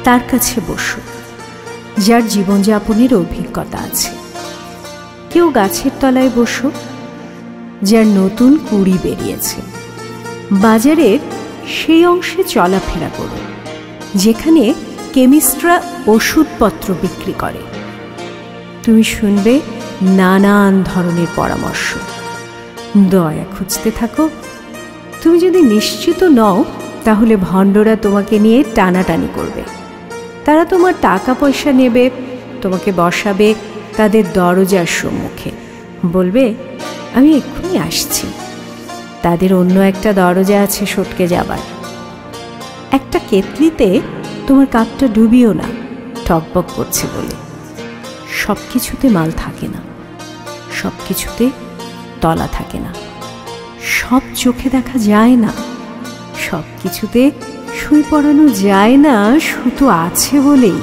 তার কাছে বসো, যার জীবনযাপনের অভিজ্ঞতা আছে। কেউ গাছের তলায় বসো, যার নতুন কুড়ি বেরিয়েছে। বাজারের সেই অংশে চলাফেরা করো যেখানে কেমিস্টরা ওষুধপত্র বিক্রি করে। তুমি শুনবে নানান ধরনের পরামর্শ। দয়া খুঁজতে থাকো। তুমি যদি নিশ্চিত নও, তাহলে ভণ্ডরা তোমাকে নিয়ে টানাটানি করবে। তারা তোমার টাকা পয়সা নেবে, তোমাকে বসাবে তাদের দরজার সম্মুখে, বলবে আমি এক্ষুনি আসছি। তাদের অন্য একটা দরজা আছে সটকে যাবার। একটা কেতলিতে তোমার কাপটা ডুবিও না, টকবক করছে বলে। সব কিছুতে মাল থাকে না, সব কিছুতে তলা থাকে না, সব চোখে দেখা যায় না, সব কিছুতে সুই পরানো যায় না, শুধু আছে বলেই।